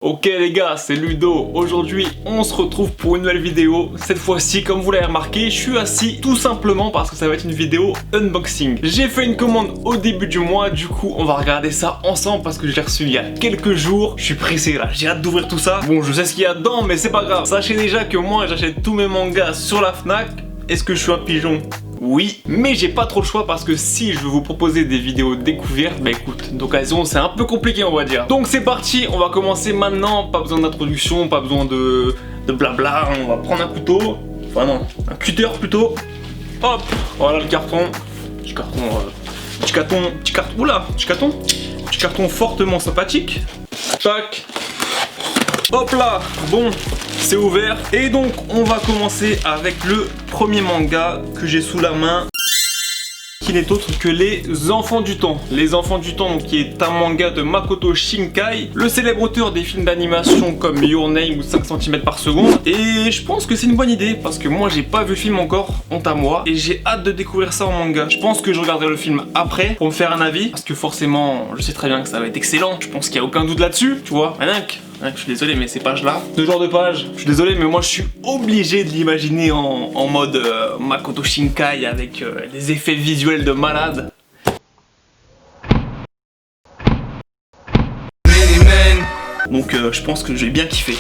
Ok les gars, c'est Ludo. Aujourd'hui, on se retrouve pour une nouvelle vidéo. Cette fois-ci, comme vous l'avez remarqué, je suis assis tout simplement parce que ça va être une vidéo unboxing. J'ai fait une commande au début du mois, du coup, on va regarder ça ensemble parce que je l'ai reçu il y a quelques jours. Je suis pressé là, j'ai hâte d'ouvrir tout ça. Bon, je sais ce qu'il y a dedans, mais c'est pas grave. Sachez déjà que moi, j'achète tous mes mangas sur la Fnac. Est-ce que je suis un pigeon ? Oui, mais j'ai pas trop le choix parce que si je veux vous proposer des vidéos découvertes, bah écoute, d'occasion c'est un peu compliqué on va dire. Donc c'est parti, on va commencer maintenant, pas besoin d'introduction, pas besoin de blabla, on va prendre un couteau, enfin non, un cutter plutôt. Hop, voilà le carton, petit carton fortement sympathique. Tac. Hop là, bon, c'est ouvert. Et donc, on va commencer avec le premier manga que j'ai sous la main, qui n'est autre que Les Enfants du Temps. Les Enfants du Temps, donc, qui est un manga de Makoto Shinkai, le célèbre auteur des films d'animation comme Your Name ou 5 cm par seconde. Et je pense que c'est une bonne idée, parce que moi, j'ai pas vu le film encore, honte à moi, et j'ai hâte de découvrir ça en manga. Je pense que je regarderai le film après, pour me faire un avis, parce que forcément, je sais très bien que ça va être excellent. Je pense qu'il n'y a aucun doute là-dessus, tu vois. Je suis désolé mais ces pages là, ce genre de pages, je suis désolé mais moi je suis obligé de l'imaginer en mode Makoto Shinkai avec des effets visuels de malade. Donc je pense que j'ai bien kiffé,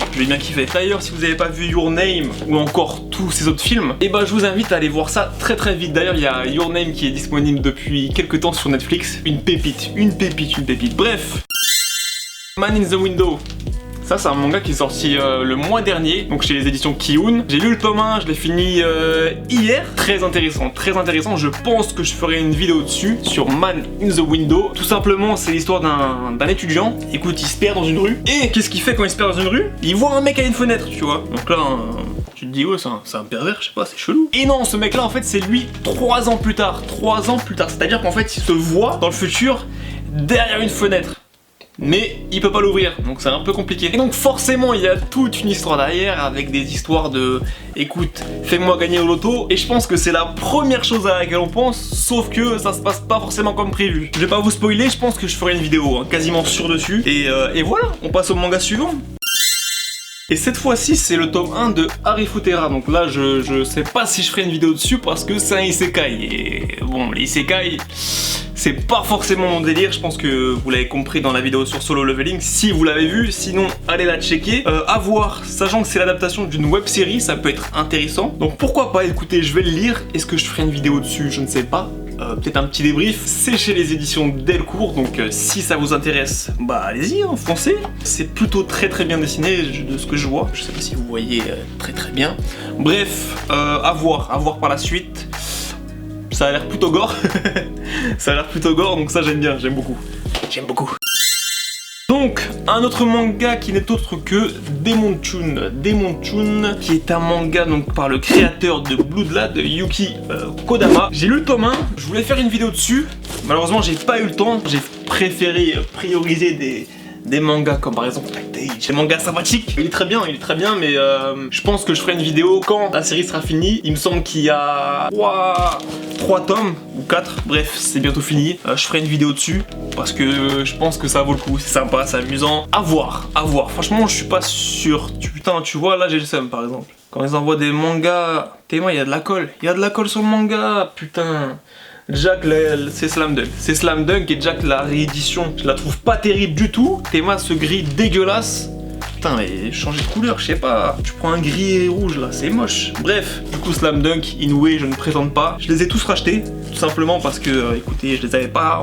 D'ailleurs si vous n'avez pas vu Your Name ou encore tous ces autres films, et bah je vous invite à aller voir ça très vite. D'ailleurs il y a Your Name qui est disponible depuis quelques temps sur Netflix, une pépite. Bref, Man in the Window. Ça c'est un manga qui est sorti le mois dernier, donc chez les éditions Kiun. J'ai lu le tome 1, je l'ai fini hier. Très intéressant. Je pense que je ferai une vidéo dessus, sur Man in the Window. Tout simplement, c'est l'histoire d'un étudiant. Écoute, il se perd dans une rue. Et qu'est-ce qu'il fait quand il se perd dans une rue? Il voit un mec à une fenêtre, tu vois. Donc là, tu te dis, ouais, c'est un pervers, je sais pas, c'est chelou. Et non, ce mec-là, en fait, c'est lui 3 ans plus tard. C'est-à-dire qu'en fait, il se voit dans le futur derrière une fenêtre. Mais il peut pas l'ouvrir, donc c'est un peu compliqué. Et donc forcément il y a toute une histoire derrière avec des histoires de écoute, fais-moi gagner au loto. Et je pense que c'est la première chose à laquelle on pense, sauf que ça se passe pas forcément comme prévu. Je vais pas vous spoiler, je pense que je ferai une vidéo quasiment sûre dessus. Et voilà, on passe au manga suivant. Et cette fois-ci, c'est le tome 1 de Harifutera. Donc là, je sais pas si je ferai une vidéo dessus parce que c'est un isekai. Et bon, les isekai, c'est pas forcément mon délire. Je pense que vous l'avez compris dans la vidéo sur Solo Leveling. Si vous l'avez vu, sinon, allez la checker. À voir, sachant que c'est l'adaptation d'une web série, ça peut être intéressant. Donc pourquoi pas, écoutez, je vais le lire. Est-ce que je ferai une vidéo dessus? Je ne sais pas. Peut-être un petit débrief. C'est chez les éditions Delcourt, donc si ça vous intéresse, bah allez-y, foncez. C'est plutôt très bien dessiné de ce que je vois. Je sais pas si vous voyez très bien. Bref, à voir par la suite. Ça a l'air plutôt gore. Donc ça j'aime bien, j'aime beaucoup. Donc, un autre manga qui n'est autre que Demon Chun, qui est un manga donc par le créateur de Bloodlad, Yuki Kodama. J'ai lu le tome 1, je voulais faire une vidéo dessus, malheureusement j'ai pas eu le temps, j'ai préféré prioriser des mangas comme par exemple Tag, des mangas sympathiques. Il est très bien, mais je pense que je ferai une vidéo quand la série sera finie. Il me semble qu'il y a 3 tomes ou 4, bref, c'est bientôt fini. Je ferai une vidéo dessus parce que je pense que ça vaut le coup, c'est sympa, c'est amusant. À voir. Franchement, je suis pas sûr. Putain, tu vois, là j'ai le seum par exemple. Quand ils envoient des mangas, témoin, il y a de la colle. Sur le manga, putain. Jack, c'est Slam Dunk. Et Jack, la réédition, je la trouve pas terrible du tout. Théma, ce gris dégueulasse. Putain, mais changer de couleur, je sais pas. Tu prends un gris et rouge là, c'est moche. Bref, du coup, Slam Dunk, Inoue, je ne présente pas. Je les ai tous rachetés, tout simplement parce que, écoutez, je les avais pas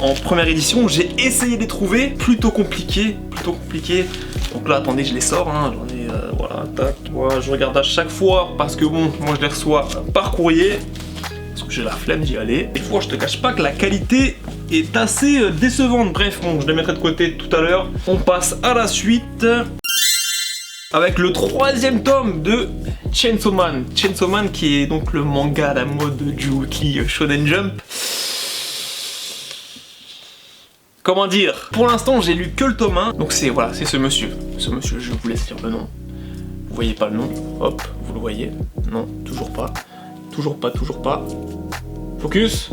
en première édition. J'ai essayé de les trouver, plutôt compliqué. Donc là, attendez, je les sors, j'en ai, voilà, tac, voilà, je regarde à chaque fois parce que bon, moi je les reçois par courrier. Parce que j'ai la flemme d'y aller. Des fois, je te cache pas que la qualité est assez décevante. Bref, bon, je les mettrai de côté tout à l'heure. On passe à la suite avec le 3e tome de Chainsaw Man. Chainsaw Man qui est donc le manga à la mode du Weekly Shonen Jump. Comment dire? Pour l'instant, j'ai lu que le tome 1. Donc c'est voilà, c'est ce monsieur. Je vous laisse lire le nom. Vous voyez pas le nom? Hop, vous le voyez? Non, toujours pas. Focus.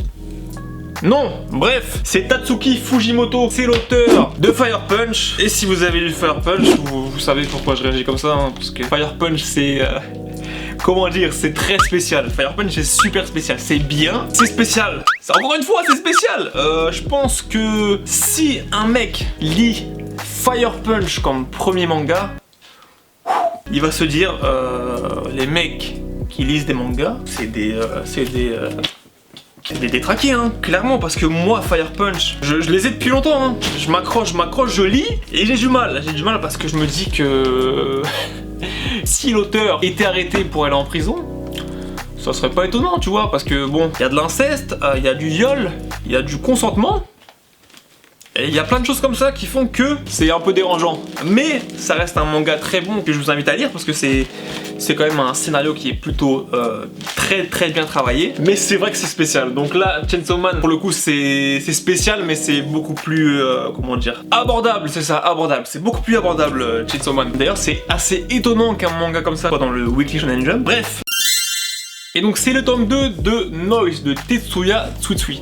Non, bref, c'est Tatsuki Fujimoto, c'est l'auteur de Fire Punch. Et si vous avez lu Fire Punch, vous savez pourquoi je réagis comme ça, hein, parce que Fire Punch c'est... comment dire, c'est très spécial. Fire Punch c'est super spécial, c'est bien, c'est spécial. Encore une fois, c'est spécial. Je pense que si un mec lit Fire Punch comme premier manga, il va se dire, les mecs qui lisent des mangas, c'est des détraqués, hein, clairement, parce que moi, Fire Punch, je les ai depuis longtemps, hein. Je m'accroche, je lis, et j'ai du mal parce que je me dis que si l'auteur était arrêté pour aller en prison, ça serait pas étonnant, tu vois, parce que bon, il y a de l'inceste, il y a du viol, il y a du consentement, et il y a plein de choses comme ça qui font que c'est un peu dérangeant. Mais ça reste un manga très bon que je vous invite à lire parce que c'est quand même un scénario qui est plutôt très bien travaillé. Mais c'est vrai que c'est spécial. Donc là, Chainsaw Man, pour le coup, c'est spécial, mais c'est beaucoup plus, comment dire, abordable, c'est ça, abordable. C'est beaucoup plus abordable, Chainsaw Man. D'ailleurs, c'est assez étonnant qu'un manga comme ça soit dans le Weekly Shonen Jump. Bref. Et donc c'est le tome 2 de Noise de Tetsuya Tsutsui.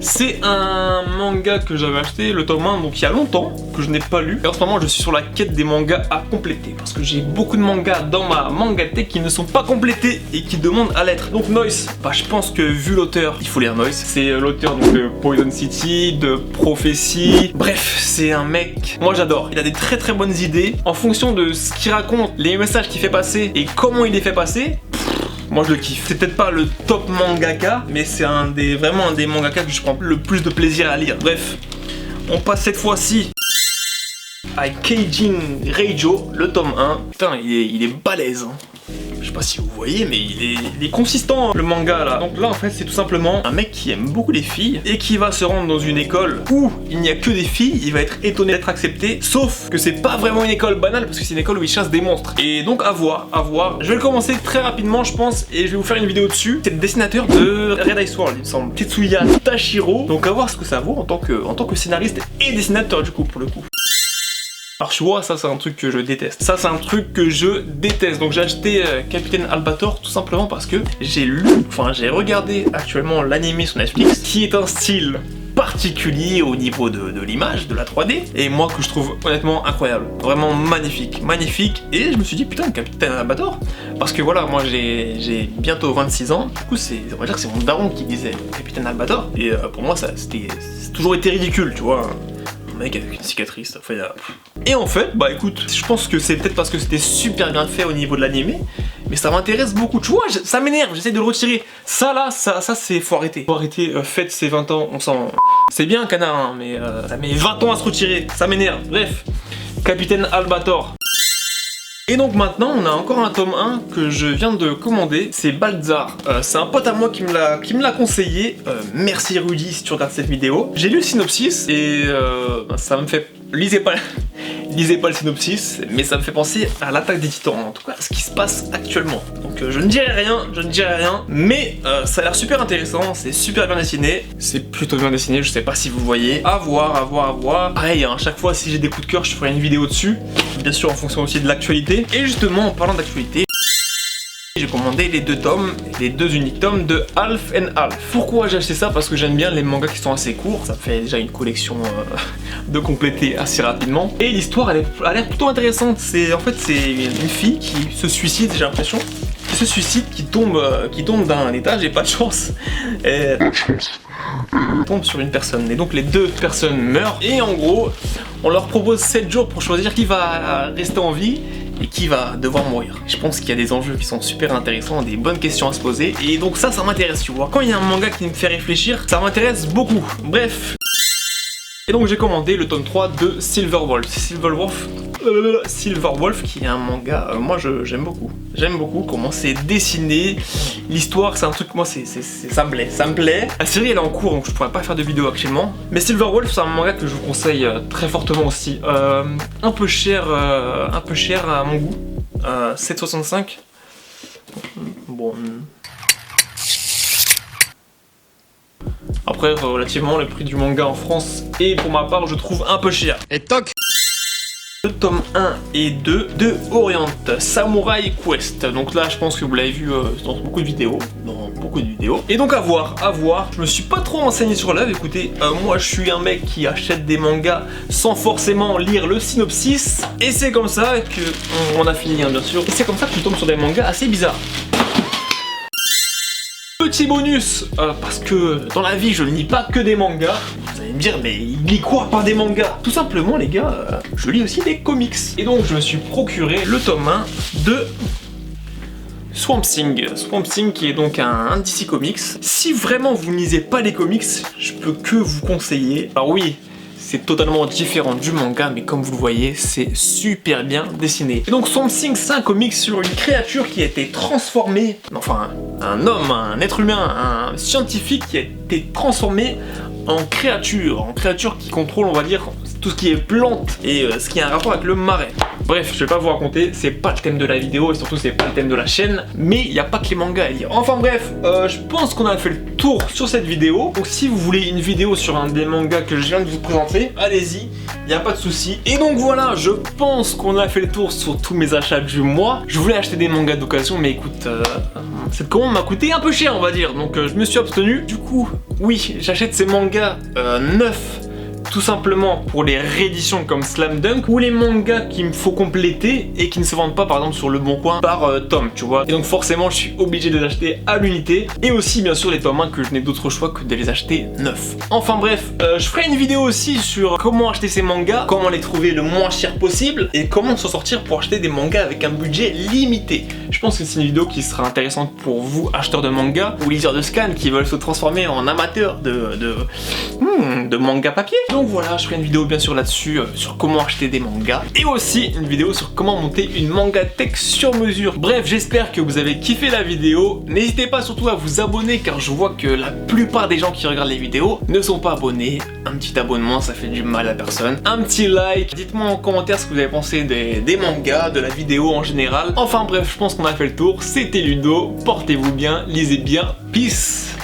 C'est un manga que j'avais acheté, le tome 1, donc il y a longtemps, que je n'ai pas lu. Et en ce moment, je suis sur la quête des mangas à compléter. Parce que j'ai beaucoup de mangas dans ma mangatech qui ne sont pas complétés et qui demandent à l'être. Donc Noise, bah, je pense que vu l'auteur, il faut lire Noise. C'est l'auteur de Poison City, de Prophecy. Bref, c'est un mec, moi j'adore. Il a des très bonnes idées. En fonction de ce qu'il raconte, les messages qu'il fait passer et comment il les fait passer, moi je le kiffe. C'est peut-être pas le top mangaka, mais c'est vraiment un des mangaka que je prends le plus de plaisir à lire. Bref, on passe cette fois-ci à Keijin Reijo, le tome 1. Putain, il est balèze, hein. Je sais pas si vous voyez, mais il est consistant, hein, le manga là. Donc là en fait c'est tout simplement un mec qui aime beaucoup les filles et qui va se rendre dans une école où il n'y a que des filles. Il va être étonné d'être accepté, sauf que c'est pas vraiment une école banale parce que c'est une école où ils chassent des monstres. Et donc à voir. Je vais le commencer très rapidement je pense et je vais vous faire une vidéo dessus. C'est le dessinateur de Red Ice World il me semble, Tetsuya Tashiro. Donc à voir ce que ça vaut en tant que scénariste et dessinateur du coup pour le coup. Alors tu vois, ça c'est un truc que je déteste. Donc j'ai acheté Capitaine Albator tout simplement parce que j'ai regardé actuellement l'anime sur Netflix, qui est un style particulier au niveau de l'image, de la 3D, et moi que je trouve honnêtement incroyable. Vraiment magnifique. Et je me suis dit putain, Capitaine Albator, parce que voilà, moi j'ai bientôt 26 ans, du coup on va dire que c'est mon daron qui disait Capitaine Albator, et pour moi c'est toujours été ridicule, tu vois. Mec avec une cicatrice, enfin, et en fait, bah écoute, je pense que c'est peut-être parce que c'était super bien fait au niveau de l'anime, mais ça m'intéresse beaucoup, tu vois, ça m'énerve, j'essaie de le retirer. Ça là, ça c'est, faut arrêter. Faites ses 20 ans, on s'en... C'est bien canard, hein, mais ça met 20 ans à se retirer, ça m'énerve. Bref, Capitaine Albator. Et donc maintenant, on a encore un tome 1 que je viens de commander, c'est Baltzar. C'est un pote à moi qui me l'a conseillé. Merci Rudy si tu regardes cette vidéo. J'ai lu le synopsis et ça me fait... Lisez pas le synopsis, mais ça me fait penser à l'attaque des titans, en tout cas à ce qui se passe actuellement. Donc je ne dirai rien, mais ça a l'air super intéressant, c'est super bien dessiné, c'est plutôt bien dessiné, je sais pas si vous voyez. À voir. Pareil, hein, à chaque fois si j'ai des coups de cœur, je ferai une vidéo dessus, bien sûr en fonction aussi de l'actualité. Et justement, en parlant d'actualité, j'ai commandé les deux uniques tomes de Half and Half. Pourquoi j'ai acheté ça? Parce que j'aime bien les mangas qui sont assez courts. Ça fait déjà une collection de compléter assez rapidement. Et l'histoire, elle a l'air plutôt intéressante. En fait, c'est une fille qui se suicide, j'ai l'impression. Qui tombe d'un étage et pas de chance. Elle tombe sur une personne. Et donc les deux personnes meurent. Et en gros, on leur propose 7 jours pour choisir qui va rester en vie et qui va devoir mourir. Je pense qu'il y a des enjeux qui sont super intéressants, des bonnes questions à se poser, et donc ça m'intéresse, tu vois. Quand il y a un manga qui me fait réfléchir, ça m'intéresse beaucoup. Bref. Et donc j'ai commandé le tome 3 de Silver Wolf. Silver Wolf qui est un manga, moi j'aime beaucoup. J'aime beaucoup comment c'est dessiné, l'histoire c'est un truc, moi ça me plaît. La série elle est en cours donc je pourrais pas faire de vidéo actuellement. Mais Silver Wolf c'est un manga que je vous conseille très fortement aussi. Un peu cher à mon goût. 7,65. Bon. Après, relativement, le prix du manga en France, et pour ma part, je trouve un peu cher. Et toc! le tome 1 et 2 de Orient Samurai Quest. Donc là, je pense que vous l'avez vu dans beaucoup de vidéos. Et donc à voir. Je me suis pas trop renseigné sur l'œuvre. Écoutez, moi je suis un mec qui achète des mangas sans forcément lire le synopsis. Et c'est comme ça que on a fini, hein, bien sûr. Et c'est comme ça que je tombe sur des mangas assez bizarres. Petit bonus, parce que dans la vie je ne lis pas que des mangas. Vous allez me dire, mais il lit quoi par des mangas? Tout simplement les gars, je lis aussi des comics. Et donc je me suis procuré le tome 1 de Swamp Thing qui est donc un DC Comics. Si vraiment vous ne lisez pas les comics, je peux que vous conseiller. Alors oui, c'est totalement différent du manga, mais comme vous le voyez, c'est super bien dessiné. Et donc Swamp Thing, c'est un comic sur une créature qui a été transformée, enfin un homme, un être humain, un scientifique qui a été transformé en créature qui contrôle, on va dire, tout ce qui est plante et ce qui a un rapport avec le marais. Bref, je vais pas vous raconter, c'est pas le thème de la vidéo et surtout c'est pas le thème de la chaîne, mais il n'y a pas que les mangas à lire. Enfin bref, je pense qu'on a fait le tour sur cette vidéo. Donc si vous voulez une vidéo sur un des mangas que je viens de vous présenter, allez-y, il n'y a pas de souci. Et donc voilà, je pense qu'on a fait le tour sur tous mes achats du mois. Je voulais acheter des mangas d'occasion, mais écoute, cette commande m'a coûté un peu cher, on va dire, donc je me suis abstenu. Du coup, oui, j'achète ces mangas neufs, tout simplement pour les rééditions comme Slam Dunk ou les mangas qu'il me faut compléter et qui ne se vendent pas par exemple sur Le Bon Coin par tome, tu vois. Et donc forcément je suis obligé de les acheter à l'unité et aussi bien sûr les tomes 1 que je n'ai d'autre choix que de les acheter neufs. Enfin bref, je ferai une vidéo aussi sur comment acheter ces mangas, comment les trouver le moins cher possible et comment s'en sortir pour acheter des mangas avec un budget limité. Je pense que c'est une vidéo qui sera intéressante pour vous acheteurs de mangas ou liseurs de scan qui veulent se transformer en amateurs de manga papier. Donc voilà, je ferai une vidéo bien sûr là-dessus, sur comment acheter des mangas. Et aussi une vidéo sur comment monter une manga tech sur mesure. Bref, j'espère que vous avez kiffé la vidéo. N'hésitez pas surtout à vous abonner car je vois que la plupart des gens qui regardent les vidéos ne sont pas abonnés. Un petit abonnement, ça fait du mal à personne. Un petit like. Dites-moi en commentaire ce que vous avez pensé des mangas, de la vidéo en général. Enfin bref, je pense qu'on a fait le tour. C'était Ludo. Portez-vous bien, lisez bien. Peace.